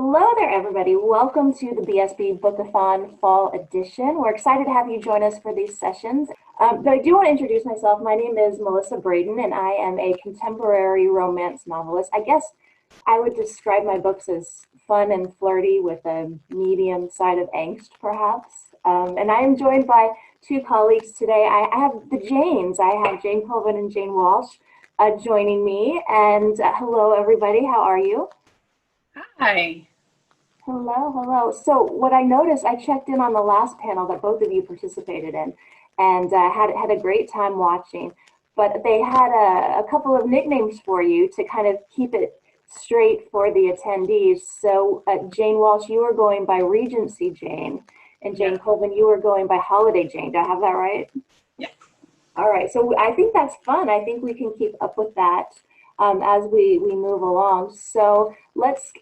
Hello there, everybody. Welcome to the BSB Bookathon Fall Edition. We're excited to have you join us for these sessions. But I do want to introduce myself. My name is Melissa Brayden, and I am a contemporary romance novelist. I guess I would describe my books as fun and flirty with a medium side of angst, perhaps. And I am joined by two colleagues today. I have the Janes. I have Jane Kolven and Jane Walsh joining me. And hello, everybody. How are you? Hi. Hello, hello. So what I noticed, I checked in on the last panel that both of you participated in, and had a great time watching. But they had a couple of nicknames for you to kind of keep it straight for the attendees. So Jane Walsh, you were going by Regency Jane, and Jane Colvin, you were going by Holiday Jane. Do I have that right? Yeah. All right. So I think that's fun. I think we can keep up with that as we move along. So let's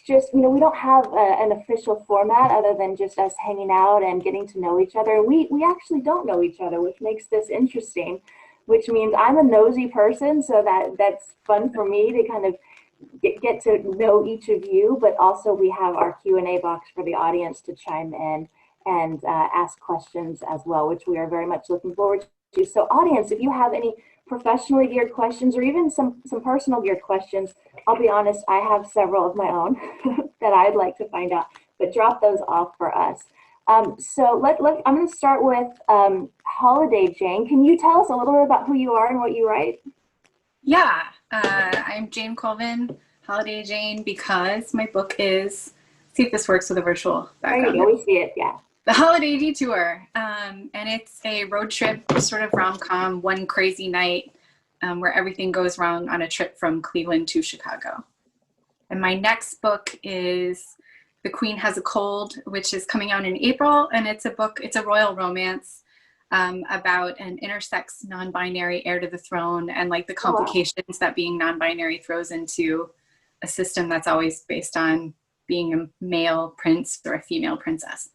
just, we don't have an official format other than just us hanging out and getting to know each other. We actually don't know each other, which makes this interesting, which means I'm a nosy person, so that's fun for me to kind of get to know each of you, but also we have our Q&A box for the audience to chime in and ask questions as well, which we are very much looking forward to. So audience, if you have any professionally geared questions or even some personal geared questions, I'll be honest, I have several of my own that I'd like to find out, but drop those off for us. So I'm going to start with Holiday Jane. Can you tell us a little bit about who you are and what you write? Yeah, I'm Jane Kolven, Holiday Jane, because my book is, see if this works with a virtual background. There you go, we see it, yeah. The Holiday Detour, and it's a road trip, sort of rom-com, one crazy night, where everything goes wrong on a trip from Cleveland to Chicago. And my next book is The Queen Has a Cold, which is coming out in April, and it's a royal romance about an intersex non-binary heir to the throne and like the complications that being non-binary throws into a system that's always based on being a male prince or a female princess.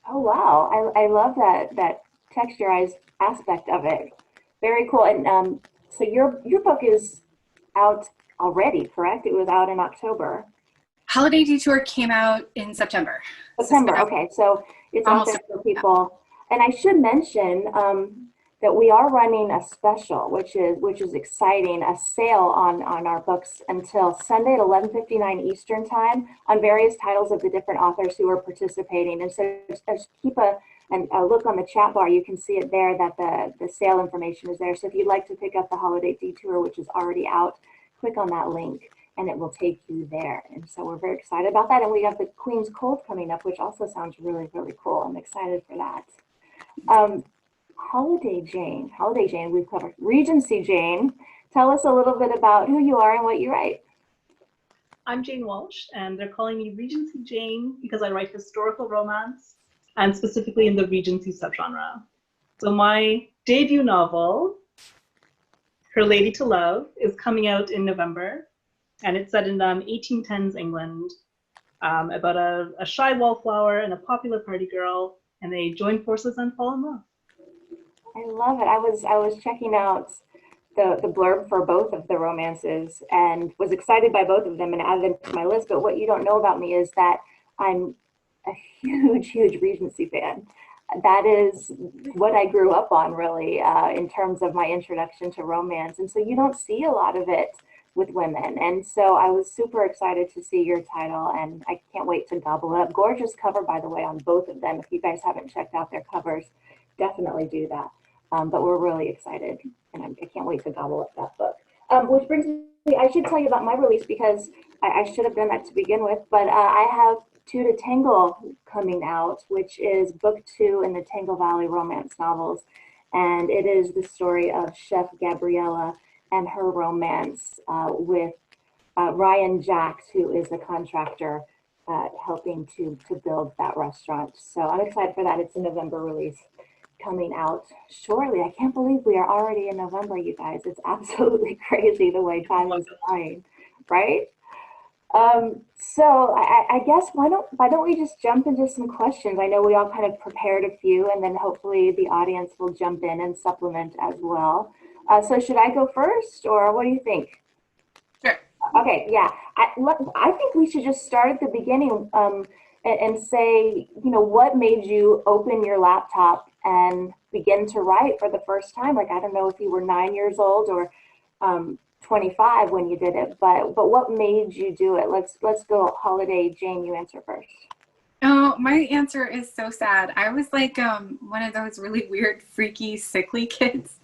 Oh, wow. I love that texturized aspect of it. Very cool. And so your book is out already, correct? It was out in October. Holiday Detour came out in September. September, okay. So it's out there for people. And I should mention that we are running a special, which is exciting, a sale on our books until Sunday at 11:59 Eastern time on various titles of the different authors who are participating. And so just keep a look on the chat bar. You can see it there that the sale information is there. So if you'd like to pick up the Holiday Detour, which is already out, click on that link and it will take you there. And so we're very excited about that. And we have the Queen's Cold coming up, which also sounds really, really cool. I'm excited for that. Holiday Jane, we've covered. Regency Jane, tell us a little bit about who you are and what you write. I'm Jane Walsh, and they're calling me Regency Jane because I write historical romance, and specifically in the Regency subgenre. So my debut novel, Her Lady to Love, is coming out in November, and it's set in 1810s England, about a shy wallflower and a popular party girl, and they join forces and fall in love. I love it. I was checking out the blurb for both of the romances and was excited by both of them and added them to my list. But what you don't know about me is that I'm a huge, huge Regency fan. That is what I grew up on, really, in terms of my introduction to romance. And so you don't see a lot of it with women. And so I was super excited to see your title, and I can't wait to gobble it up. Gorgeous cover, by the way, on both of them. If you guys haven't checked out their covers, definitely do that. But we're really excited, and I can't wait to gobble up that book. Which brings me, I should tell you about my release because I should have done that to begin with, but I have Two to Tangle coming out, which is book 2 in the Tangle Valley romance novels. And it is the story of Chef Gabriella and her romance with Ryan Jacks, who is the contractor helping to build that restaurant. So I'm excited for that. It's a November release coming out shortly. I can't believe we are already in November, you guys. It's absolutely crazy the way time is flying, right? So I guess why don't we just jump into some questions? I know we all kind of prepared a few, and then hopefully the audience will jump in and supplement as well. So should I go first, or what do you think? Sure. Okay, yeah. I think we should just start at the beginning, and say, what made you open your laptop and begin to write for the first time? Like, I don't know if you were 9 years old or 25 when you did it, but what made you do it? Let's go Holiday. Jane, you answer first. Oh, my answer is so sad. I was like one of those really weird, freaky, sickly kids.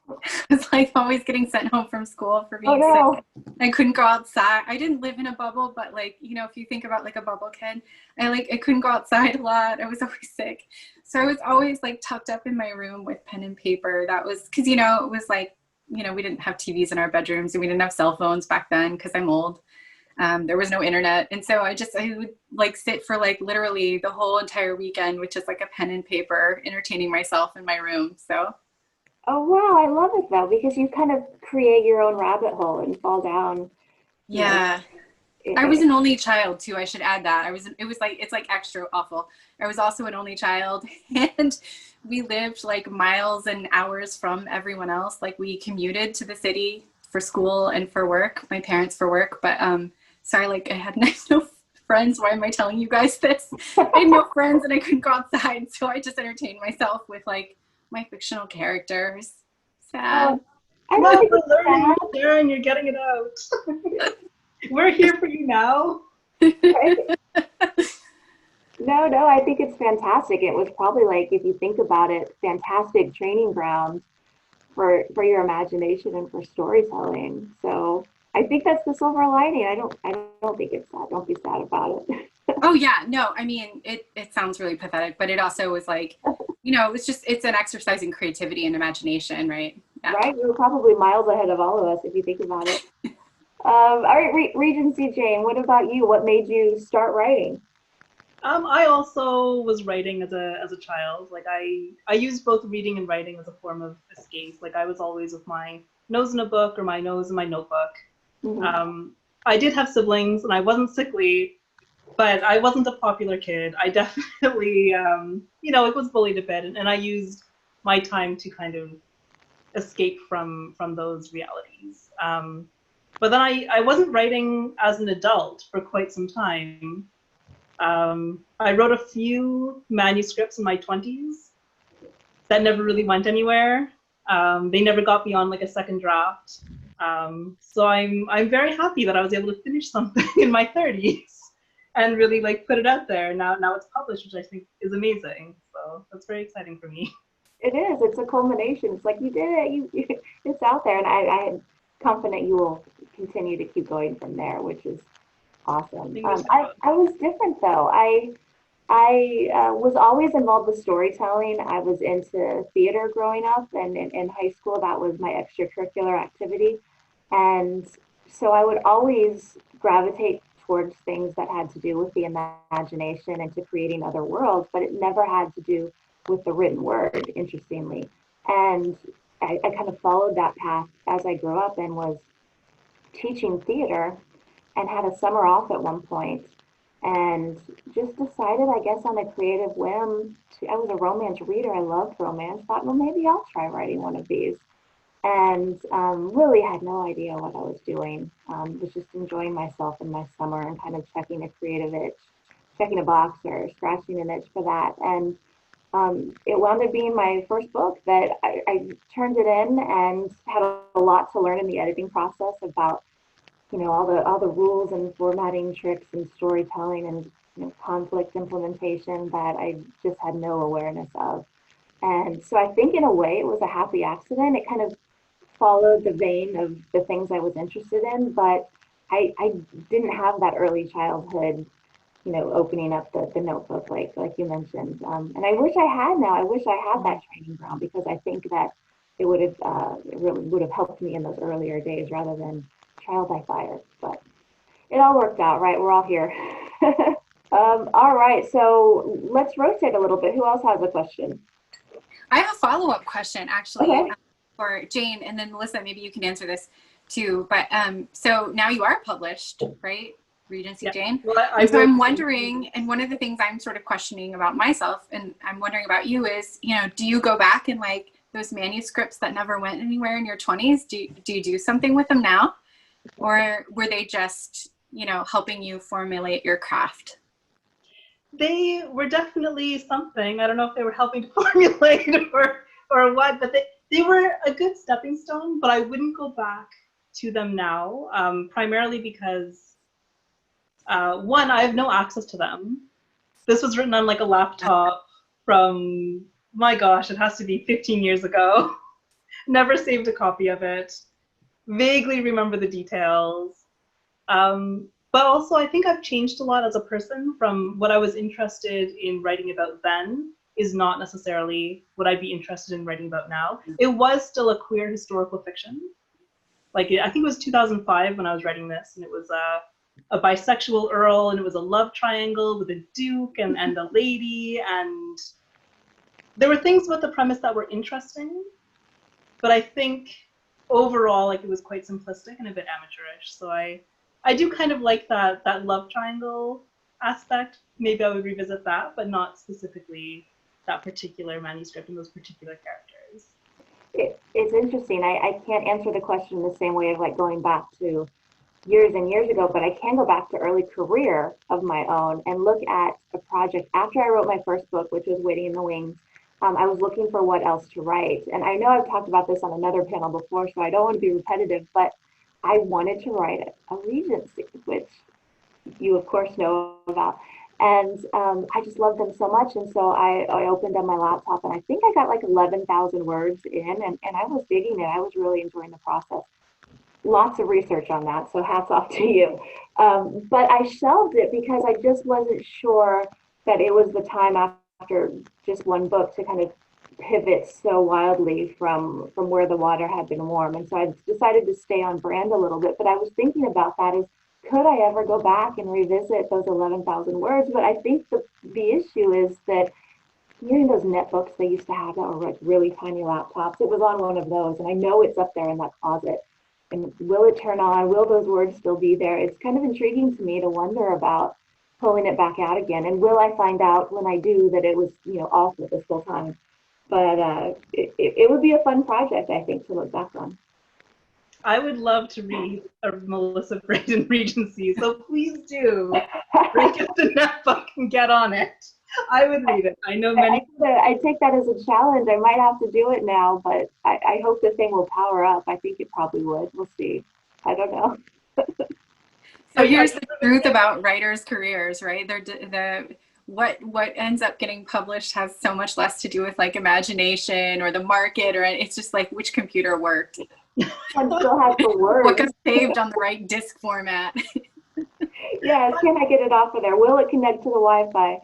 I was like always getting sent home from school for Oh being no. sick. I couldn't go outside. I didn't live in a bubble, but like, if you think about like a bubble kid, I couldn't go outside a lot. I was always sick. So I was always like tucked up in my room with pen and paper. That was because, it was like, we didn't have TVs in our bedrooms and we didn't have cell phones back then because I'm old. There was no internet. And so I would like sit for like literally the whole entire weekend with just like a pen and paper, entertaining myself in my room. So Oh wow, I love it though, because you kind of create your own rabbit hole and fall down, you know. yeah, I was it- an only child too. I should add that. It's like extra awful. I was also an only child and we lived like miles and hours from everyone else. Like we commuted to the city for school and for work, my parents for work. But sorry, like I had no friends. Why am I telling you guys this? I had no friends and I couldn't go outside. So I just entertained myself with like my fictional characters. Sad. Oh, I don't Well, think we're it's learning, bad, Sharon, you're getting it out. We're here for you now. right? No, I think it's fantastic. It was probably, like, if you think about it, fantastic training ground for your imagination and for storytelling. So I think that's the silver lining. I don't think it's sad. Don't be sad about it. Oh yeah, no, I mean it sounds really pathetic, but it also was like, it's an exercise in creativity and imagination, right? Yeah. Right? You were probably miles ahead of all of us if you think about it. All right, Regency Jane, what about you? What made you start writing? I also was writing as a child. Like I used both reading and writing as a form of escape. Like I was always with my nose in a book or my nose in my notebook. Mhm. Um, I did have siblings, and I wasn't sickly, but I wasn't a popular kid. I definitely, it was bullied a bit, and I used my time to kind of escape from those realities. But then I wasn't writing as an adult for quite some time. I wrote a few manuscripts in my 20s that never really went anywhere. They never got beyond like a second draft. So I'm very happy that I was able to finish something in my 30s and really like put it out there. Now it's published, which I think is amazing. So that's very exciting for me. It is. It's a culmination. It's like you did it. It's out there, and I'm confident you will continue to keep going from there, which is awesome. Fingers I crossed. I was different though. I was always involved with storytelling. I was into theater growing up, and in high school, that was my extracurricular activity. And so I would always gravitate towards things that had to do with the imagination and to creating other worlds, but it never had to do with the written word, interestingly. And I kind of followed that path as I grew up and was teaching theater and had a summer off at one point and just decided, I guess, on a creative whim. I was a romance reader. I loved romance. Thought, well, maybe I'll try writing one of these. And really had no idea what I was doing. Was just enjoying myself in my summer and kind of checking a creative itch, checking a box or scratching an itch for that. And it wound up being my first book that I turned it in and had a lot to learn in the editing process about all the rules and formatting tricks and storytelling and conflict implementation that I just had no awareness of. And so I think in a way it was a happy accident. It kind of followed the vein of the things I was interested in, but I didn't have that early childhood, opening up the notebook like you mentioned. And I wish I had now. I wish I had that training ground because I think that it really would have helped me in those earlier days rather than trial by fire. But it all worked out, right? We're all here. All right, so let's rotate a little bit. Who else has a question? I have a follow-up question actually Okay. for Jane, and then Melissa, maybe you can answer this too. But so now you are published, right? Regency Yeah. Jane. Well, And so wrote I'm some- wondering, and one of the things I'm sort of questioning about myself, and I'm wondering about you is, do you go back and like those manuscripts that never went anywhere in your 20s? Do you do something with them now? Or were they just, you know, helping you formulate your craft? They were definitely something. I don't know if they were helping to formulate or what, but they were a good stepping stone, but I wouldn't go back to them now, primarily because, one, I have no access to them. This was written on like a laptop from, my gosh, it has to be 15 years ago. Never saved a copy of it. Vaguely remember the details. But also, I think I've changed a lot as a person. From what I was interested in writing about then is not necessarily what I'd be interested in writing about now. It was still a queer historical fiction. Like, I think it was 2005 when I was writing this, and it was a bisexual earl, and it was a love triangle with a duke and a lady, and there were things about the premise that were interesting, but I think overall, like, it was quite simplistic and a bit amateurish. So I do kind of like that love triangle aspect. Maybe I would revisit that, but not specifically that particular manuscript and those particular characters. It's interesting. I can't answer the question the same way of like going back to years and years ago, but I can go back to early career of my own and look at a project after I wrote my first book, which was Waiting in the Wings. I was looking for what else to write. And I know I've talked about this on another panel before, so I don't want to be repetitive, but I wanted to write a Regency, which you of course know about. And I just loved them so much. And so I opened up my laptop and I think I got like 11,000 words in, and I was digging it. I was really enjoying the process. Lots of research on that, so hats off to you. But I shelved it because I just wasn't sure that it was the time after just one book to kind of pivot so wildly from where the water had been warm. And so I decided to stay on brand a little bit. But I was thinking about that is, could I ever go back and revisit those 11,000 words? But I think the issue is that hearing those netbooks they used to have that were like really tiny laptops, it was on one of those, and I know it's up there in that closet. And will it turn on? Will those words still be there? It's kind of intriguing to me to wonder about pulling it back out again. And will I find out when I do that it was, all for this whole time? But it would be a fun project, I think, to look back on. I would love to read a Melissa Brayden Regency, so please do break up the netbook and get on it. I would read it. I know many. I take that as a challenge. I might have to do it now, but I hope the thing will power up. I think it probably would. We'll see. I don't know. So here's the truth about writers' careers, right? What ends up getting published has so much less to do with like imagination or the market, or it's just like which computer worked. And still has the words. What got saved on the right disk format. Yes, can I get it off of there? Will it connect to the Wi-Fi?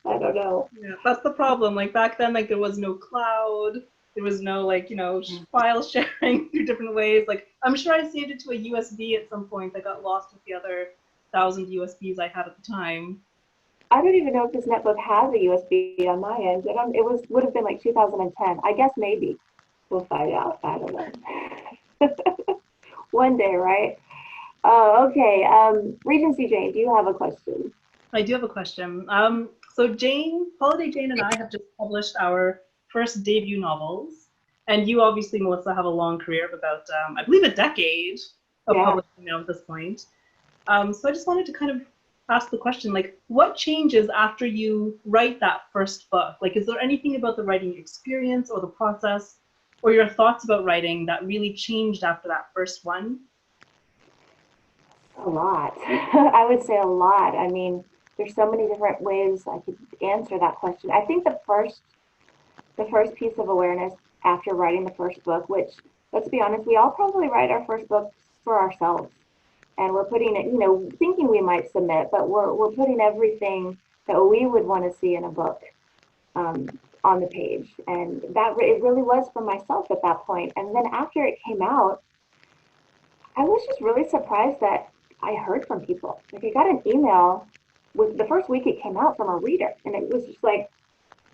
I don't know. Yeah, that's the problem. Like back then, like there was no cloud. There was no file sharing through different ways. Like I'm sure I saved it to a USB at some point that got lost with the other 1,000 USBs I had at the time. I don't even know if this netbook has a USB on my end. Would have been like 2010. I guess maybe. We'll find out. I don't know. One day, right? Oh, okay. Regency Jane, do you have a question? I do have a question. So Holiday Jane and I have just published our first debut novels. And you obviously, Melissa, have a long career of about, I believe, a decade of publishing now at this point. So I just wanted to kind of ask the question, like, what changes after you write that first book? Like, is there anything about the writing experience or the process or your thoughts about writing that really changed after that first one? A lot. I would say a lot. I mean, there's so many different ways I could answer that question. I think the first piece of awareness after writing the first book, which, let's be honest, we all probably write our first books for ourselves. And we're putting it, thinking we might submit, but we're putting everything that we would want to see in a book on the page. And it really was for myself at that point. And then after it came out, I was just really surprised that I heard from people. Like I got an email with the first week it came out from a reader, and it was just like,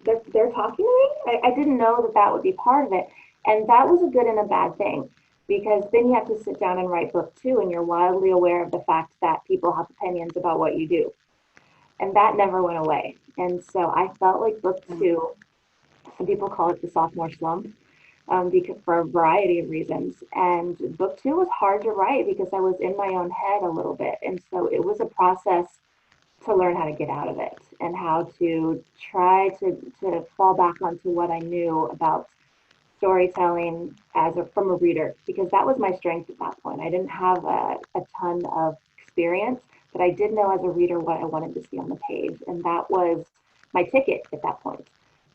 they're talking to me? I didn't know that would be part of it. And that was a good and a bad thing, because then you have to sit down and write book two, and you're wildly aware of the fact that people have opinions about what you do. And that never went away. And so I felt like book two, some people call it the sophomore slump. because for a variety of reasons. And book two was hard to write because I was in my own head a little bit. And so it was a process to learn how to get out of it and how to try to fall back onto what I knew about storytelling from a reader, because that was my strength at that point. I didn't have a ton of experience, but I did know as a reader what I wanted to see on the page. And that was my ticket at that point.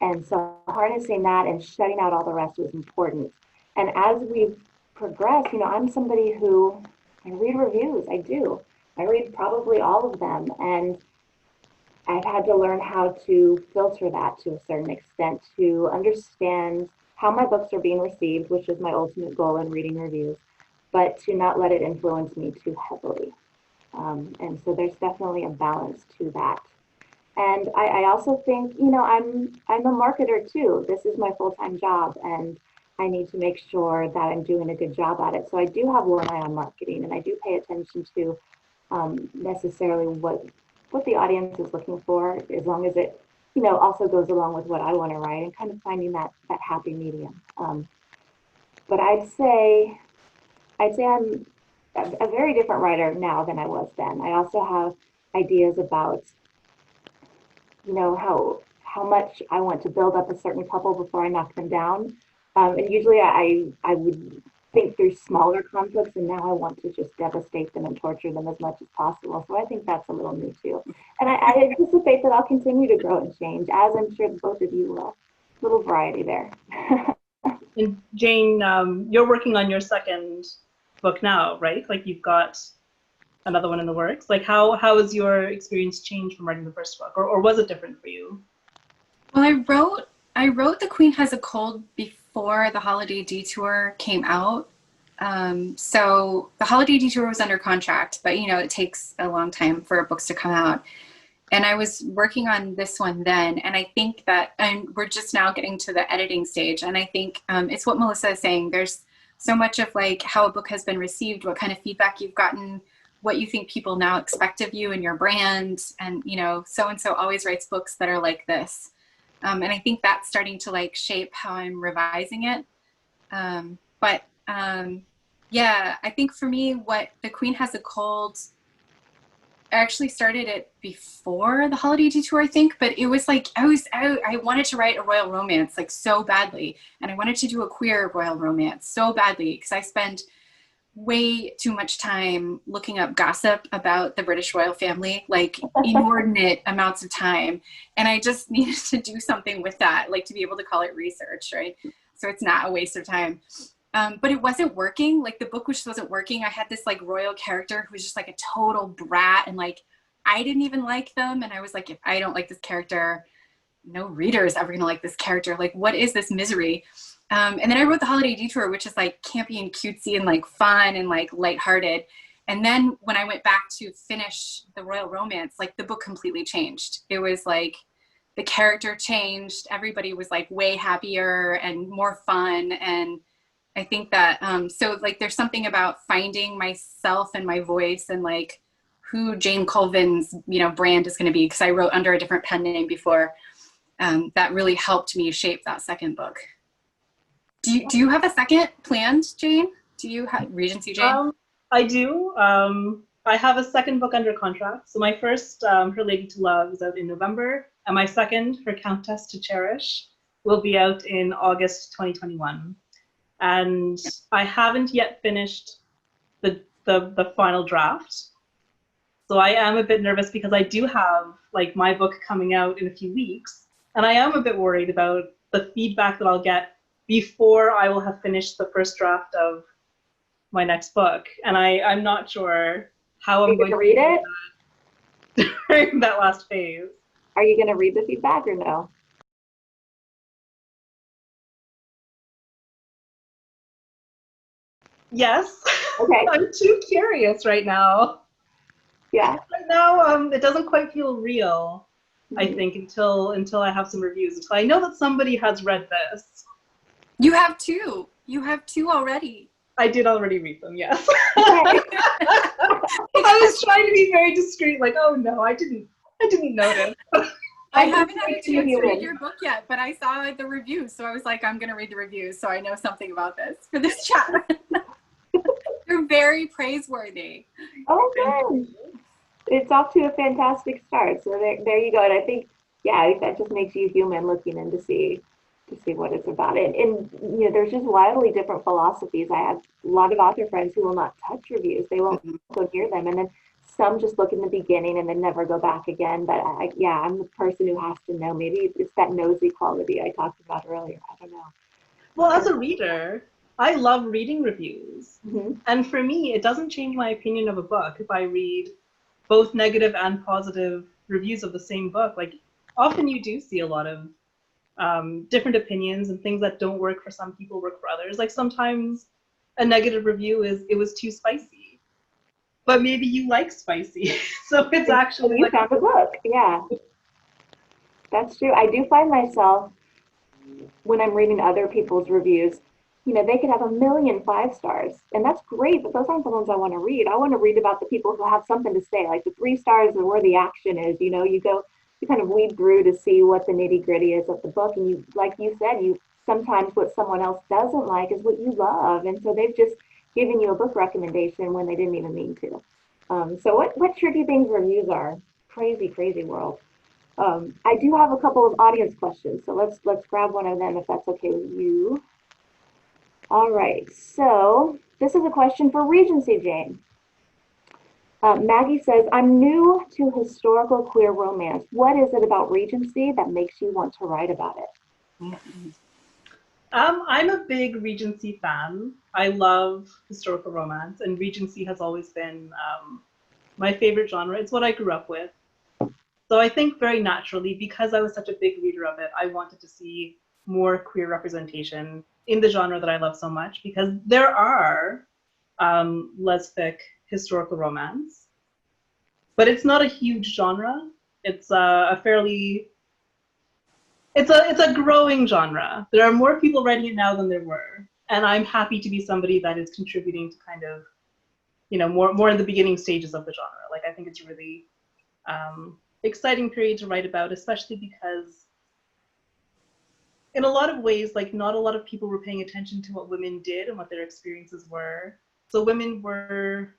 And so harnessing that and shutting out all the rest was important. And as we've progressed, I'm somebody who, I read reviews. I do. I read probably all of them. And I've had to learn how to filter that to a certain extent, to understand how my books are being received, which is my ultimate goal in reading reviews, but to not let it influence me too heavily. And so there's definitely a balance to that. And I also think, I'm a marketer too. This is my full-time job, and I need to make sure that I'm doing a good job at it. So I do have one eye on marketing, and I do pay attention to necessarily what the audience is looking for, as long as it, also goes along with what I want to write, and kind of finding that happy medium. But I'd say I'm a very different writer now than I was then. I also have ideas about how much I want to build up a certain couple before I knock them down. And usually I would think through smaller conflicts, and now I want to just devastate them and torture them as much as possible. So I think that's a little new too. And I anticipate that I'll continue to grow and change, as I'm sure both of you will. Little variety there. And Jane, you're working on your second book now, right? Like you've got another one in the works. Like how has your experience changed from writing the first book, or was it different for you? Well, I wrote The Queen Has a Cold before The Holiday Detour came out. So The Holiday Detour was under contract, but it takes a long time for books to come out. And I was working on this one then, and I think that, and we're just now getting to the editing stage, and I think it's what Melissa is saying. There's so much of like how a book has been received, what kind of feedback you've gotten, what you think people now expect of you and your brand, and so-and-so always writes books that are like this. And I think that's starting to like shape how I'm revising it. Yeah, I think for me, what The Queen Has a Cold, I actually started it before The Holiday Detour, I think, but it was like, I wanted to write a royal romance like so badly. And I wanted to do a queer royal romance so badly because I spent way too much time looking up gossip about the British royal family, like inordinate amounts of time. And I just needed to do something with that, like to be able to call it research, right? So it's not a waste of time. But it wasn't working. Like the book just wasn't working. I had this like royal character who was just like a total brat, and like I didn't even like them. And I was like, if I don't like this character, no reader is ever gonna like this character. Like, what is this misery? And then I wrote The Holiday Detour, which is like campy and cutesy and like fun and like lighthearted. And then when I went back to finish the royal romance, like the book completely changed. It was like the character changed. Everybody was like way happier and more fun. And I think that, so like there's something about finding myself and my voice and like who Jane Kolven's, brand is going to be, because I wrote under a different pen name before. That really helped me shape that second book. Do you have a second planned, Jane? Do you have Regency, Jane? I do. I have a second book under contract. So my first, Her Lady to Love, is out in November, and my second, Her Countess to Cherish, will be out in August 2021. And I haven't yet finished the final draft. So I am a bit nervous because I do have like my book coming out in a few weeks, and I am a bit worried about the feedback that I'll get before I will have finished the first draft of my next book. And I'm not sure how I'm going to read it during that last phase. Are you going to read the feedback or no? Yes. Okay. I'm too curious right now. Yeah. Right now, it doesn't quite feel real, I think, until I have some reviews. Until I know that somebody has read this. You have two. You have two already. I did already read them, yes. Okay. I was trying to be very discreet, like, oh no, I didn't notice. I haven't had a Makes you chance to read human. your book yet, but I saw the reviews, so I was like, I'm going to read the reviews so I know something about this for this chat. You're very praiseworthy. Oh, good. It's off to a fantastic start. So there you go. And I think, yeah, that just makes you human looking in to see what it's about. And you know, there's just wildly different philosophies. I have a lot of author friends who will not touch reviews. They won't go near them. And then some just look in the beginning and then never go back again. But yeah, I'm the person who has to know. Maybe it's that nosy quality I talked about earlier. I don't know. Well, as a reader, I love reading reviews. Mm-hmm. And for me, it doesn't change my opinion of a book if I read both negative and positive reviews of the same book. Like, often you do see a lot of different opinions, and things that don't work for some people work for others. Like, sometimes a negative review is, it was too spicy. But maybe you like spicy. So it's actually You like found a book. Yeah, that's true. I do find myself when I'm reading other people's reviews, you know, they could have a million 5 stars, and that's great, but those aren't the ones I want to read. I want to read about the people who have something to say, like the 3 stars and where the action is. You know, you kind of weed through to see what the nitty gritty is of the book, and you, like you said, you sometimes what someone else doesn't like is what you love, and so they've just given you a book recommendation when they didn't even mean to. So what tricky things reviews are? Crazy, crazy world. I do have a couple of audience questions, so let's grab one of them if that's okay with you. All right, so this is a question for Regency, Jane. Maggie says, I'm new to historical queer romance. What is it about Regency that makes you want to write about it? I'm a big Regency fan. I love historical romance, and Regency has always been my favorite genre. It's what I grew up with. So I think very naturally, because I was such a big reader of it, I wanted to see more queer representation in the genre that I love so much, because there are lesbic historical romance, but it's not a huge genre. It's a fairly, it's a growing genre. There are more people writing it now than there were, and I'm happy to be somebody that is contributing to kind of, you know, more in the beginning stages of the genre. Like, I think it's a really exciting period to write about, especially because in a lot of ways, like, not a lot of people were paying attention to what women did and what their experiences were. So women were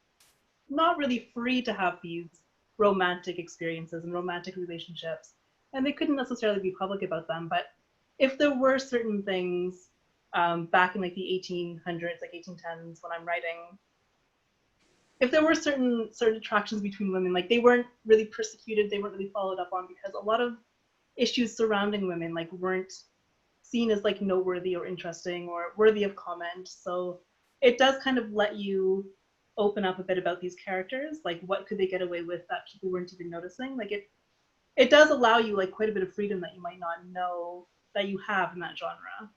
not really free to have these romantic experiences and romantic relationships, and they couldn't necessarily be public about them. But if there were certain things back in like the 1800s, like 1810s, when I'm writing, if there were certain attractions between women, like, they weren't really persecuted, they weren't really followed up on, because a lot of issues surrounding women, like, weren't seen as like noteworthy or interesting or worthy of comment. So it does kind of let you open up a bit about these characters, like what could they get away with that people weren't even noticing. Like, it does allow you like quite a bit of freedom that you might not know that you have in that genre.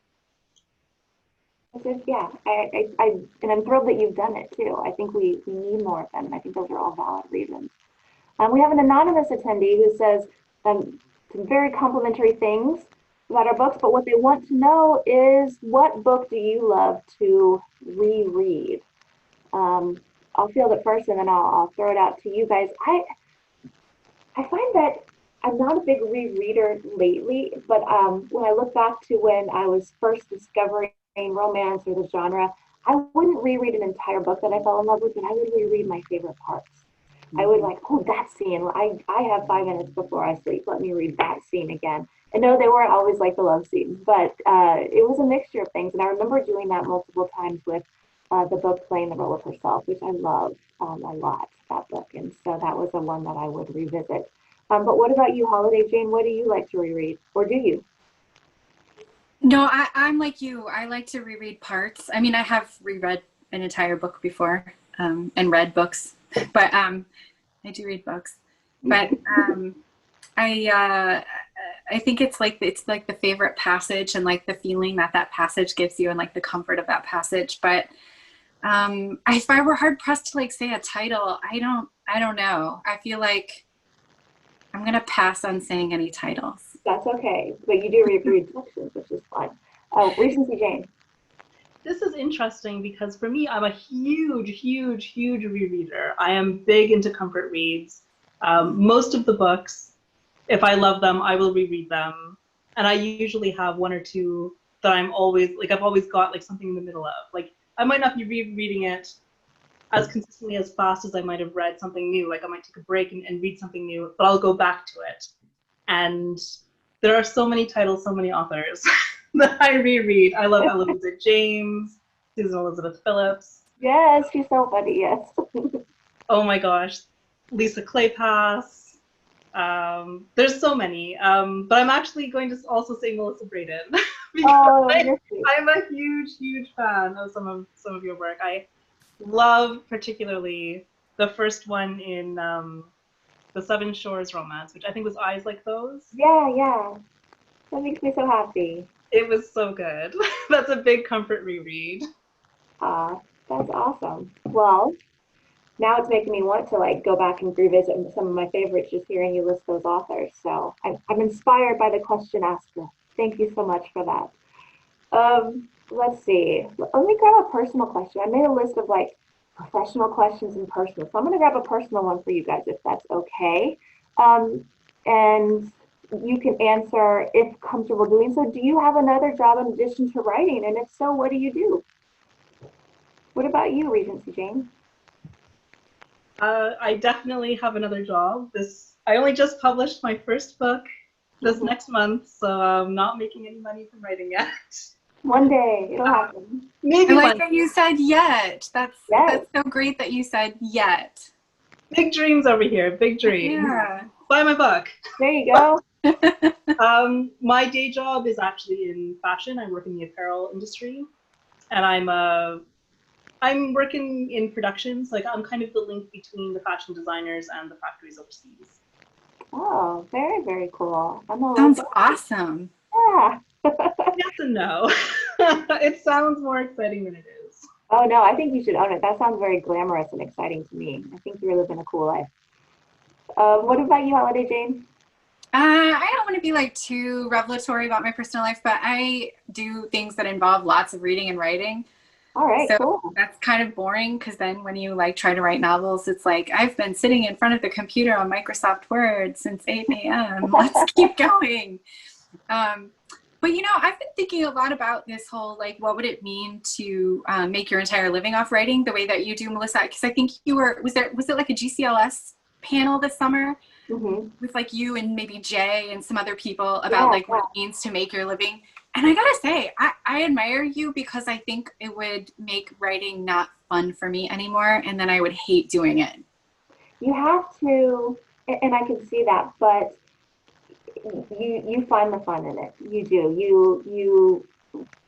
Yeah, and I'm thrilled that you've done it too. I think we need more of them, and I think those are all valid reasons. We have an anonymous attendee who says some very complimentary things about our books, but what they want to know is, what book do you love to reread? I'll field it first, and then I'll throw it out to you guys. I find that I'm not a big rereader lately, but when I look back to when I was first discovering romance or the genre, I wouldn't reread an entire book that I fell in love with, but I would reread my favorite parts. I would like, oh, that scene. I have 5 minutes before I sleep. Let me read that scene again. And no, they weren't always like the love scenes, but it was a mixture of things. And I remember doing that multiple times with the book playing the role of herself, which I love a lot, that book. And so that was the one that I would revisit. But what about you, Holiday Jane? What do you like to reread, or do you? No, I'm like you. I like to reread parts. I mean, I have reread an entire book before and read books, but I do read books. But I think it's like the favorite passage, and like the feeling that passage gives you, and like the comfort of that passage. But if I were hard pressed to like say a title, I don't know. I feel like I'm gonna pass on saying any titles. That's okay, but you do reread sections, which is fun. Oh, Recency Jane. This is interesting because for me, I'm a huge rereader. I am big into comfort reads. Most of the books if I love them, I will reread them. And I usually have one or two that I'm always, like, I've always got like something in the middle of. Like, I might not be rereading it as consistently as fast as I might have read something new. Like, I might take a break and read something new, but I'll go back to it. And there are so many titles, so many authors that I reread. I love Eloisa James, Susan Elizabeth Phillips. Yes, she's so funny, yes. Oh my gosh, Lisa Kleypas. There's so many, but I'm actually going to also say Melissa Brayden because I'm a huge fan of some of your work. I love particularly the first one in the Seven Shores romance, which I think was Eyes Like Those. Yeah. That makes me so happy. It was so good. That's a big comfort reread. That's awesome. Well, now it's making me want to like go back and revisit some of my favorites just hearing you list those authors. So I'm inspired by the question asked. Thank you so much for that. Let's see. Let me grab a personal question. I made a list of like professional questions and personal. So I'm going to grab a personal one for you guys if that's okay. And you can answer if comfortable doing so. Do you have another job in addition to writing? And if so, what do you do? What about you, Regency Jane? I definitely have another job. I only just published my first book this next month, so I'm not making any money from writing yet. One day it'll happen. Maybe I like that you said yet. That's so great that you said yet. Big dreams over here. Big dreams. Yeah. Buy my book. There you go. My day job is actually in fashion. I work in the apparel industry, and I'm working in productions. Like, I'm kind of the link between the fashion designers and the factories overseas. Oh, very, very cool. Sounds awesome. Yeah. Yes and no. It sounds more exciting than it is. Oh, no, I think you should own it. That sounds very glamorous and exciting to me. I think you're living a cool life. What about you, Holiday Jane? I don't want to be like too revelatory about my personal life, but I do things that involve lots of reading and writing. All right, so cool. That's kind of boring because then when you like try to write novels, it's like I've been sitting in front of the computer on Microsoft Word since 8 a.m. Let's keep going. But you know, I've been thinking a lot about this whole like, what would it mean to make your entire living off writing the way that you do, Melissa? Because I think you were was it like a GCLS panel this summer with like you and maybe Jay and some other people about what it means to make your living. And I gotta say, I admire you because I think it would make writing not fun for me anymore, and then I would hate doing it. You have to, and I can see that, but you find the fun in it. You do.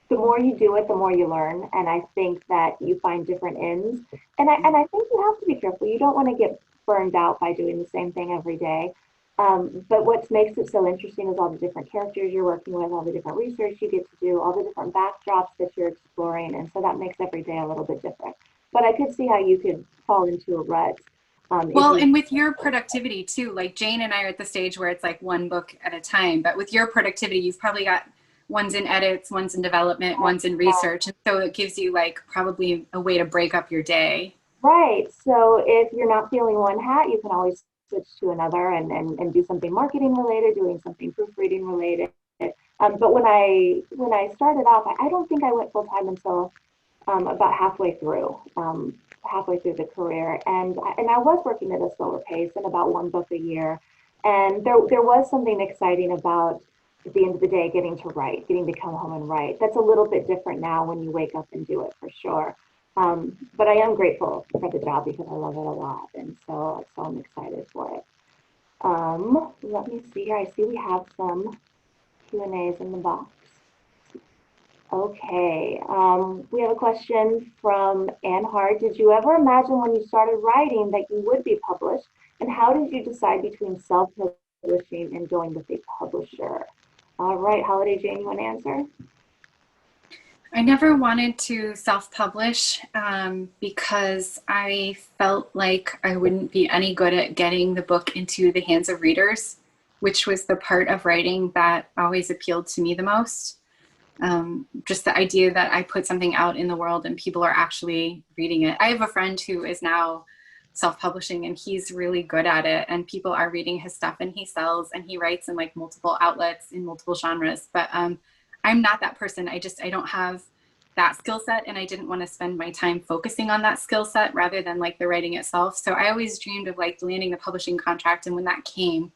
The more you do it, the more you learn, and I think that you find different ends. And I think you have to be careful. You don't want to get burned out by doing the same thing every day. But what makes it so interesting is all the different characters you're working with, all the different research you get to do, all the different backdrops that you're exploring. And so that makes every day a little bit different. But I could see how you could fall into a rut. Well, and with your productivity too, like Jane and I are at the stage where it's like one book at a time. But with your productivity, you've probably got one's in edits, one's in development, one's in research. And so it gives you like probably a way to break up your day. Right. So if you're not feeling one hat, you can always switch to another and do something marketing related, doing something proofreading related. But when I started off, I don't think I went full time until about halfway through the career, and I was working at a slower pace and about one book a year, and there was something exciting about at the end of the day getting to write, getting to come home and write. That's a little bit different now when you wake up and do it for sure. But I am grateful for the job because I love it a lot, and so I'm excited for it. Let me see here. I see we have some Q&As in the box. Okay, we have a question from Ann Hart. Did you ever imagine when you started writing that you would be published? And how did you decide between self-publishing and going with a publisher? All right, Holiday Jane, you want to answer? I never wanted to self-publish because I felt like I wouldn't be any good at getting the book into the hands of readers, which was the part of writing that always appealed to me the most. Just the idea that I put something out in the world and people are actually reading it. I have a friend who is now self-publishing, and he's really good at it, and people are reading his stuff, and he sells and he writes in like multiple outlets in multiple genres. But I'm not that person. I don't have that skill set, and I didn't want to spend my time focusing on that skill set rather than like the writing itself. So I always dreamed of like landing the publishing contract, and when that came,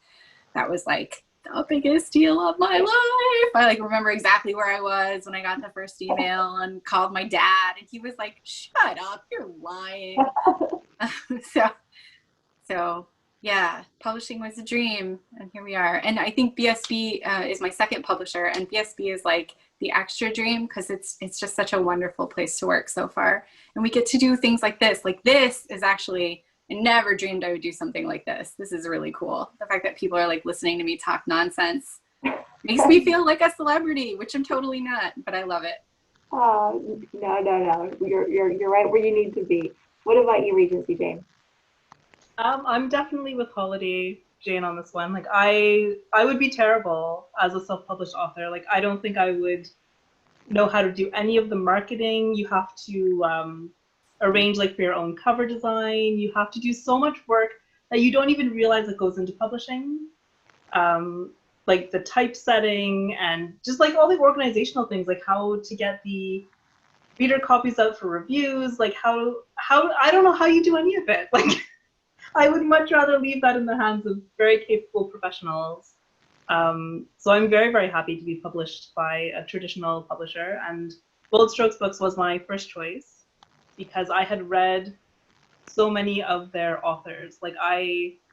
that was like the biggest deal of my life. I like remember exactly where I was when I got the first email and called my dad, and he was like, "Shut up, you're lying." So yeah, publishing was a dream, and here we are. And I think BSB is my second publisher, and BSB is like the extra dream because it's just such a wonderful place to work so far, and we get to do things like this. Like this is actually, I never dreamed I would do something like this. This is really cool. The fact that people are like listening to me talk nonsense makes me feel like a celebrity, which I'm totally not, but I love it. Oh, no. You're right where you need to be. What about you, Regency Jane? I'm definitely with Holiday Jane on this one. Like I would be terrible as a self-published author. Like I don't think I would know how to do any of the marketing. You have to arrange like for your own cover design. You have to do so much work that you don't even realize that goes into publishing. Like the typesetting and just like all the organizational things, like how to get the reader copies out for reviews, like how I don't know how you do any of it. Like I would much rather leave that in the hands of very capable professionals. So I'm very, very happy to be published by a traditional publisher, and Bold Strokes Books was my first choice because I had read so many of their authors. Like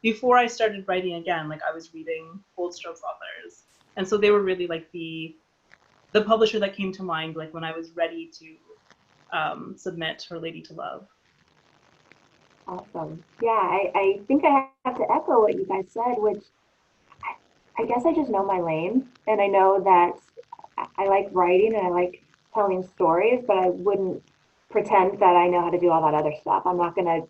before I started writing again, like I was reading Bold Strokes authors. And so they were really like the publisher that came to mind, like when I was ready to submit Her Lady to Love. Awesome. Yeah, I think I have to echo what you guys said, which I guess I just know my lane, and I know that I like writing and I like telling stories, but I wouldn't pretend that I know how to do all that other stuff. I'm not gonna,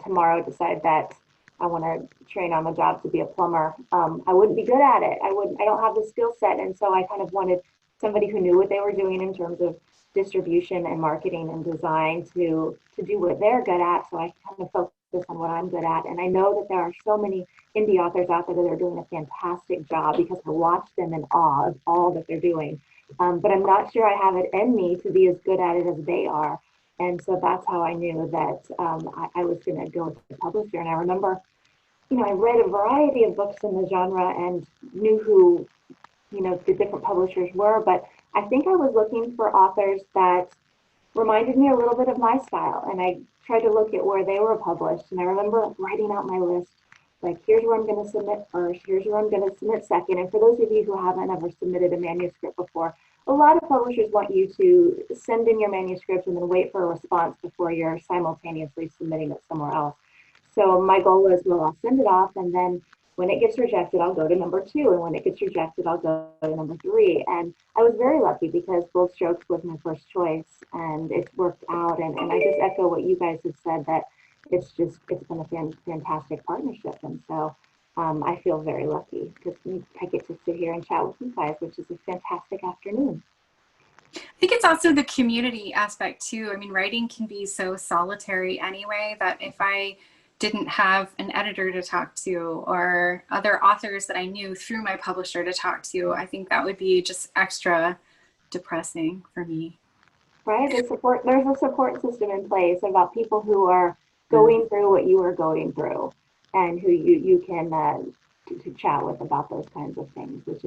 tomorrow decide that I want to train on the job to be a plumber. I wouldn't be good at it. I don't have the skill set, and so I kind of wanted somebody who knew what they were doing in terms of distribution and marketing and design to do what they're good at, so I kind of focus on what I'm good at. And I know that there are so many indie authors out there that are doing a fantastic job because I watch them in awe of all that they're doing. But I'm not sure I have it in me to be as good at it as they are. And so that's how I knew that I was going to go with the publisher. And I remember, I read a variety of books in the genre and knew who, the different publishers were, but I think I was looking for authors that reminded me a little bit of my style. And I tried to look at where they were published. And I remember writing out my list, like, here's where I'm going to submit first, here's where I'm going to submit second. And for those of you who haven't ever submitted a manuscript before, a lot of publishers want you to send in your manuscript and then wait for a response before you're simultaneously submitting it somewhere else. So my goal was, well, I'll send it off, and then when it gets rejected, I'll go to number 2. And when it gets rejected, I'll go to number 3. And I was very lucky because Bold Strokes was my first choice, and it's worked out. And I just echo what you guys have said, that it's been a fantastic partnership. And so I feel very lucky because I get to sit here and chat with you guys, which is a fantastic afternoon. I think it's also the community aspect too. I mean, writing can be so solitary anyway, that if I didn't have an editor to talk to or other authors that I knew through my publisher to talk to, I think that would be just extra depressing for me. Right? There's a support system in place about people who are going through what you are going through, and who you can to chat with about those kinds of things, which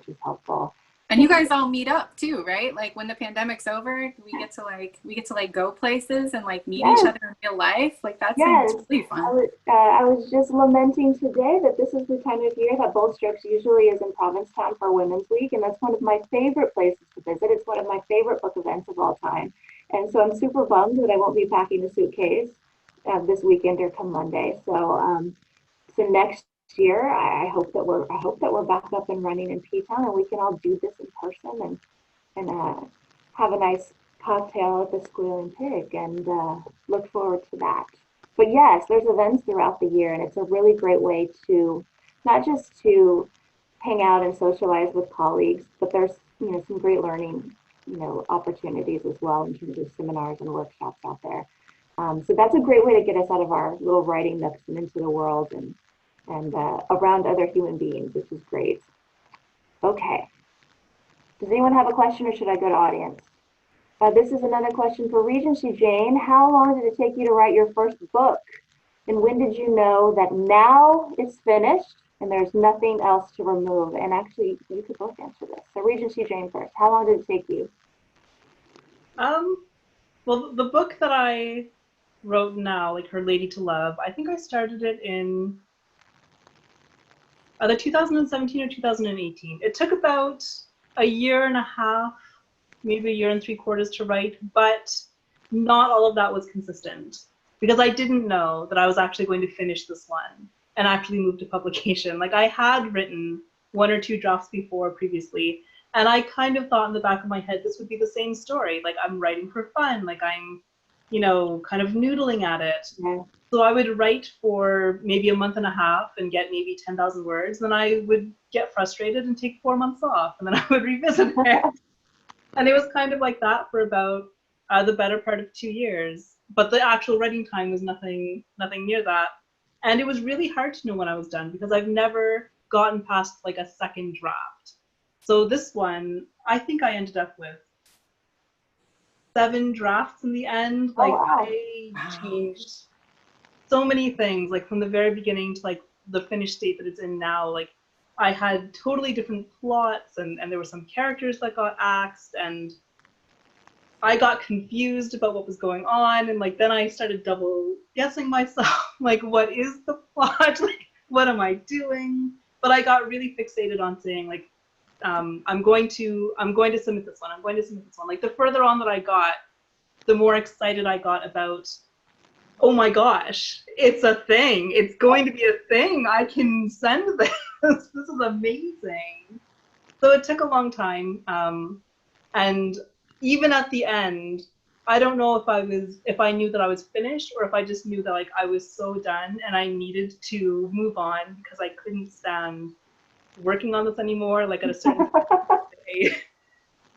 is helpful. And you guys all meet up too, right? Like when the pandemic's over, we get to go places and like meet each other in real life. Like that seems really fun. I was just lamenting today that this is the time of year that Bold Strokes usually is in Provincetown for Women's Week, and that's one of my favorite places to visit. It's one of my favorite book events of all time, and so I'm super bummed that I won't be packing a suitcase this weekend or come Monday. So next year, I hope that we're back up and running in P-Town, and we can all do this in person and have a nice cocktail at the Squealing Pig, and look forward to that. But yes, there's events throughout the year, and it's a really great way to not just to hang out and socialize with colleagues, but there's some great learning opportunities as well in terms of seminars and workshops out there. So that's a great way to get us out of our little writing nooks and into the world and around other human beings, which is great. Okay. Does anyone have a question, or should I go to audience? This is another question for Regency Jane. How long did it take you to write your first book? And when did you know that now it's finished and there's nothing else to remove? And actually, you could both answer this. So Regency Jane first. How long did it take you? Well, the book that I wrote now, like Her Lady to Love, I think I started it in either 2017 or 2018. It took about a year and a half, maybe a year and 3/4 to write, but not all of that was consistent because I didn't know that I was actually going to finish this one and actually move to publication. Like I had written 1 or 2 drafts before previously, and I kind of thought in the back of my head, this would be the same story. Like I'm writing for fun, like I'm, kind of noodling at it. Yeah. So I would write for maybe a month and a half and get maybe 10,000 words. Then I would get frustrated and take 4 months off, and then I would revisit it. And it was kind of like that for about the better part of 2 years. But the actual writing time was nothing near that. And it was really hard to know when I was done because I've never gotten past like a second draft. So this one, I think I ended up with 7 drafts in the end. Like wow. I changed so many things, like from the very beginning to like the finished state that it's in now. Like I had totally different plots and there were some characters that got axed and I got confused about what was going on. And like, then I started double guessing myself, like, what is the plot? Like, what am I doing? But I got really fixated on saying like, I'm going to submit this one. I'm going to submit this one. Like the further on that I got, the more excited I got about, oh my gosh, it's a thing. It's going to be a thing. I can send this. This is amazing. So it took a long time. And even at the end, I don't know if I knew that I was finished or if I just knew that like I was so done and I needed to move on because I couldn't stand working on this anymore. Like at a certain point,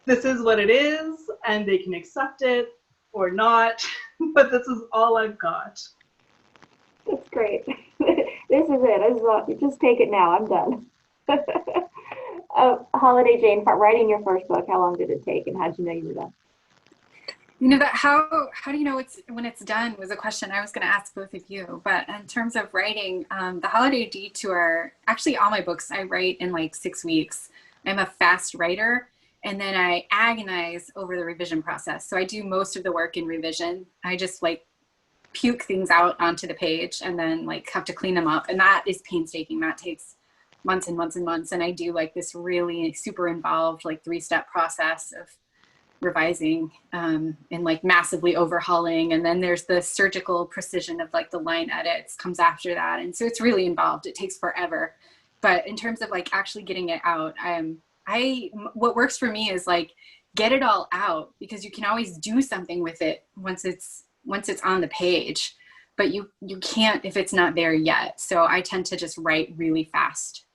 this is what it is and they can accept it or not, but this is all I've got. That's great. This is it. Just take it now. I'm done. Holiday Jane, writing your first book, how long did it take and how did you know you were done? That how do you know when it's done was a question I was going to ask both of you. But in terms of writing, the Holiday Detour, actually all my books I write in like 6 weeks. I'm a fast writer and then I agonize over the revision process. So I do most of the work in revision. I just like puke things out onto the page and then like have to clean them up. And that is painstaking. That takes months and months and months. And I do like this really super involved like 3-step process of revising and like massively overhauling. And then there's the surgical precision of like the line edits comes after that. And so it's really involved. It takes forever. But in terms of like actually getting it out, what works for me is like get it all out because you can always do something with it once it's on the page, but you can't if it's not there yet. So I tend to just write really fast.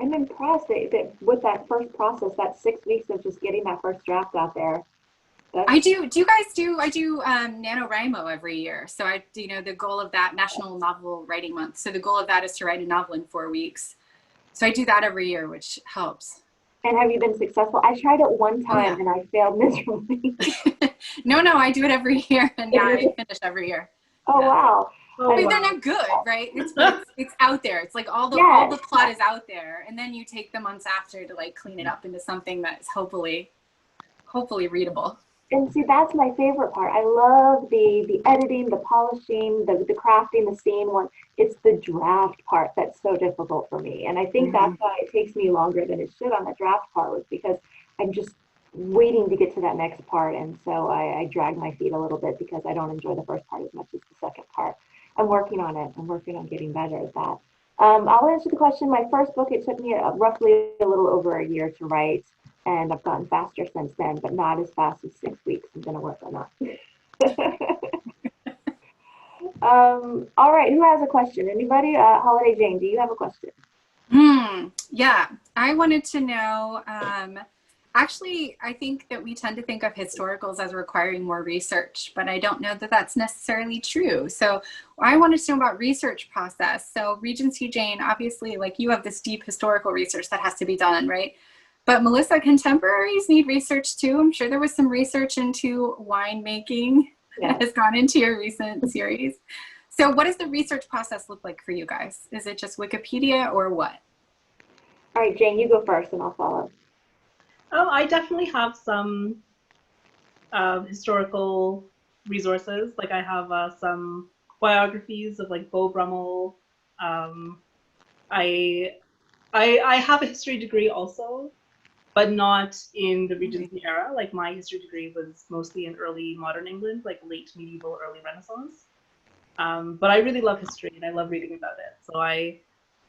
I'm impressed that with that first process, that 6 weeks of just getting that first draft out there. I do you guys do, I do NaNoWriMo every year. So the goal of that, National Novel Writing Month. So the goal of that is to write a novel in 4 weeks. So I do that every year, which helps. And have you been successful? I tried it one time and I failed miserably. No, I do it every year and I finish every year. Oh, yeah. Wow. I mean, they're not good, right? It's out there. It's like all the plot is out there, and then you take the months after to like clean it up into something that's hopefully readable. And see, that's my favorite part. I love the editing, the polishing, the crafting, the scene one. It's the draft part that's so difficult for me, and I think that's why it takes me longer than it should on the draft part, was because I'm just waiting to get to that next part, and so I drag my feet a little bit because I don't enjoy the first part as much as the second part. I'm working on it. I'm working on getting better at that. I'll answer the question. My first book, it took me roughly a little over a year to write, and I've gotten faster since then, but not as fast as 6 weeks. I'm going to work on that. All right. Who has a question? Anybody? Holiday Jane, do you have a question? Yeah. I wanted to know, Actually, I think that we tend to think of historicals as requiring more research, but I don't know that that's necessarily true. So I wanted to know about research process. So Regency Jane, obviously, like you have this deep historical research that has to be done, right? But Melissa, contemporaries need research too. I'm sure there was some research into winemaking that has gone into your recent series. So what does the research process look like for you guys? Is it just Wikipedia or what? All right, Jane, you go first and I'll follow. I definitely have some historical resources. Like I have some biographies of like Beau Brummel. I have a history degree also, but not in the Regency era. Like my history degree was mostly in early modern England, like late medieval, early Renaissance. But I really love history and I love reading about it. So I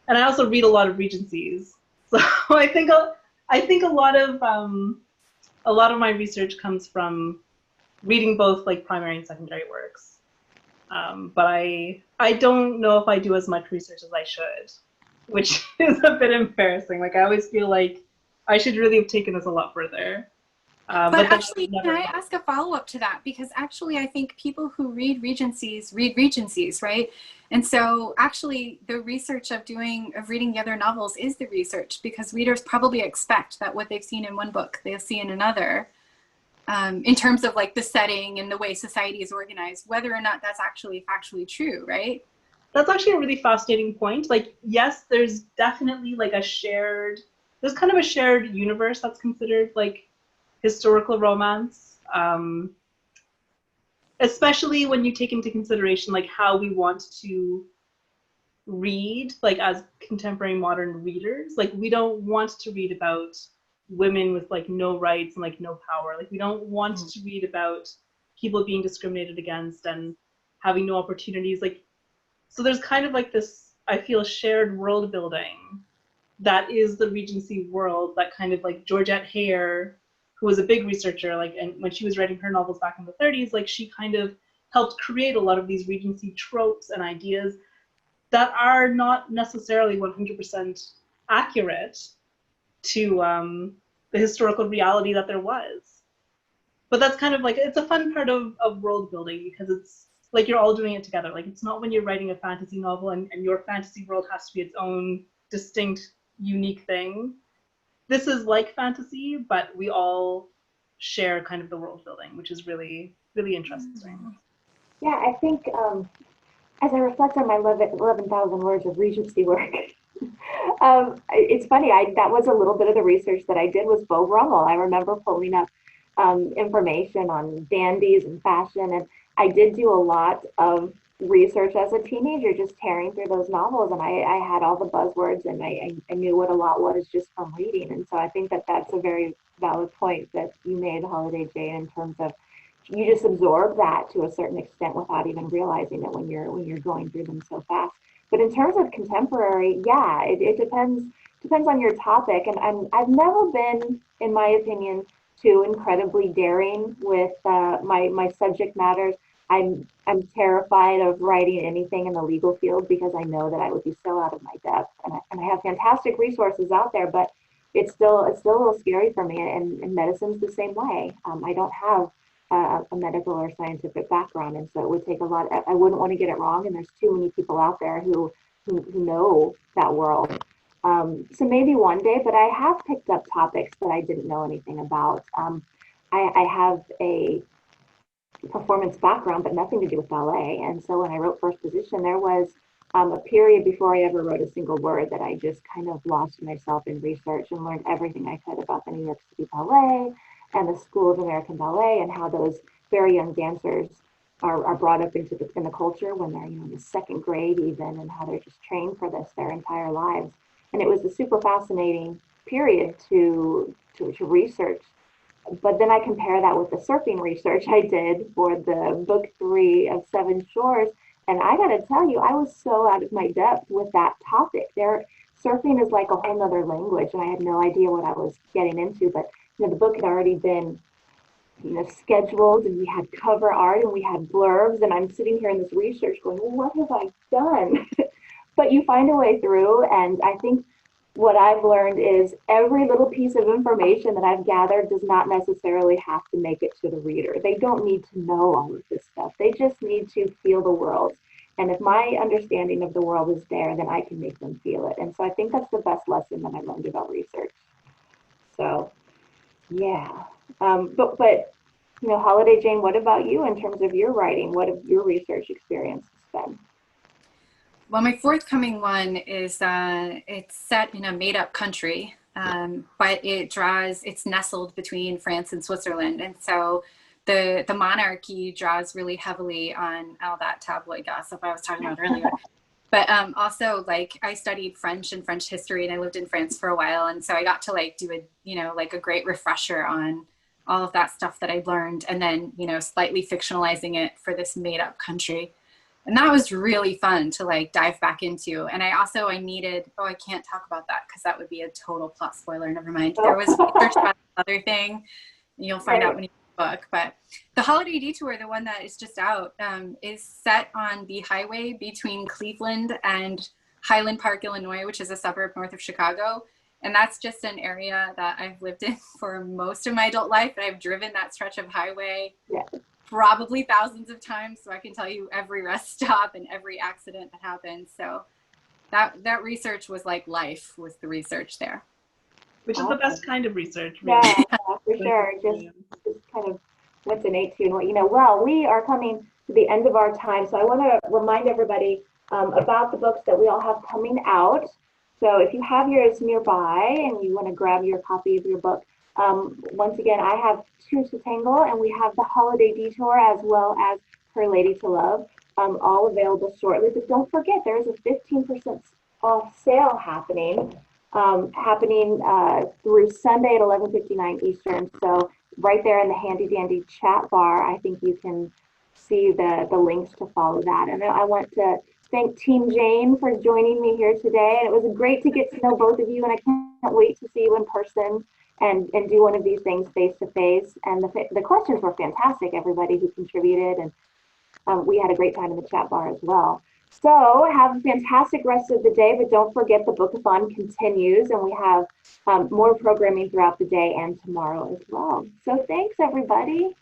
also read a lot of Regencies. So I think a lot of my research comes from reading both like primary and secondary works. But I don't know if I do as much research as I should, which is a bit embarrassing. Like I always feel like I should really have taken this a lot further. But actually, can I ask a follow-up to that? Because actually, I think people who read Regencies, right? And so actually, the research of reading the other novels is the research, because readers probably expect that what they've seen in one book, they'll see in another, in terms of like the setting and the way society is organized, whether or not that's actually factually true, right? That's actually a really fascinating point. Like, yes, there's definitely like there's kind of a shared universe that's considered like historical romance, especially when you take into consideration like how we want to read, like as contemporary modern readers. Like we don't want to read about women with like no rights and like no power. Like we don't want to read about people being discriminated against and having no opportunities. Like, so there's kind of like this, I feel, shared world building that is the Regency world, that kind of like Georgette Hare, who was a big researcher, like, and when she was writing her novels back in the 30s, like she kind of helped create a lot of these Regency tropes and ideas that are not necessarily 100% accurate to the historical reality that there was. But that's kind of like, it's a fun part of world building, because it's like you're all doing it together. Like it's not when you're writing a fantasy novel and your fantasy world has to be its own distinct, unique thing. This is like fantasy, but we all share kind of the world building, which is really, really interesting. Yeah, I think as I reflect on my 11,000 words of Regency work, it's funny, that was a little bit of the research that I did was Beau Brummel. I remember pulling up information on dandies and fashion, and I did do a lot of research as a teenager, just tearing through those novels, and I had all the buzzwords, and I knew what a lot was just from reading. And so I think that that's a very valid point that you made, Holiday Jane, in terms of you just absorb that to a certain extent without even realizing it when you're going through them so fast. But in terms of contemporary, yeah, it depends on your topic, and I've never been, in my opinion, too incredibly daring with my subject matters. I'm terrified of writing anything in the legal field because I know that I would be so out of my depth. And I have fantastic resources out there, but it's still a little scary for me. And medicine's the same way. I don't have a medical or scientific background, and so it would take a lot. I wouldn't want to get it wrong, and there's too many people out there who know that world. So maybe one day, but I have picked up topics that I didn't know anything about. I have a performance background, but nothing to do with ballet. And so when I wrote First Position, there was a period before I ever wrote a single word that I just kind of lost myself in research and learned everything I could about the New York City Ballet and the School of American Ballet, and how those very young dancers are brought up into in the culture when they're in the second grade even, and how they're just trained for this their entire lives. And it was a super fascinating period to research. But then I compare that with the surfing research I did for the book 3 of Seven Shores. And I got to tell you, I was so out of my depth with that topic. Surfing is like a whole nother language, and I had no idea what I was getting into. But the book had already been scheduled, and we had cover art and we had blurbs, and I'm sitting here in this research going, well, what have I done? But you find a way through, and I think what I've learned is every little piece of information that I've gathered does not necessarily have to make it to the reader. They don't need to know all of this stuff. They just need to feel the world. And if my understanding of the world is there, then I can make them feel it. And so I think that's the best lesson that I learned about research. So, yeah. But you know, Holiday Jane, what about you in terms of your writing? What have your research experience been? Well, my forthcoming one is it's set in a made-up country, but it's nestled between France and Switzerland, and so the monarchy draws really heavily on all that tabloid gossip I was talking about earlier. But also, like, I studied French and French history, and I lived in France for a while, and so I got to like do a like a great refresher on all of that stuff that I learned, and then slightly fictionalizing it for this made-up country. And that was really fun to like dive back into. And I needed, oh, I can't talk about that because that would be a total plot spoiler. Never mind. There was research about other thing. You'll find out when you read the book. But the Holiday Detour, the one that is just out, is set on the highway between Cleveland and Highland Park, Illinois, which is a suburb north of Chicago. And that's just an area that I've lived in for most of my adult life. And I've driven that stretch of highway. Yeah. Probably thousands of times, so I can tell you every rest stop and every accident that happened. So that research was like life, was the research there. Which is the best kind of research, really. Yeah, for sure. Just kind of what's innate to you and what Well, we are coming to the end of our time, so I want to remind everybody about the books that we all have coming out. So if you have yours nearby and you want to grab your copy of your book, once again, I have Two to Tangle, and we have The Holiday Detour as well as Her Lady to Love, all available shortly. But don't forget, there is a 15% off sale happening through Sunday at 11:59 Eastern. So right there in the handy dandy chat bar, I think you can see the links to follow that. And I want to thank Team Jane for joining me here today. And it was great to get to know both of you, and I can't wait to see you in person and do one of these things face to face. And the questions were fantastic, everybody who contributed, and we had a great time in the chat bar as well. So have a fantastic rest of the day, but don't forget the Bookathon continues, and we have more programming throughout the day and tomorrow as well. So thanks, everybody.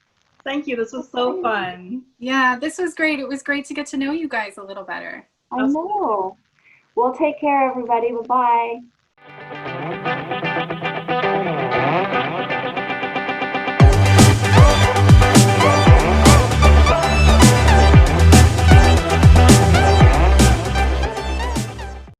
Thank you. This was so fun. Yeah, this was great. It was great to get to know you guys a little better. I know. Well, take care, everybody. Bye-bye.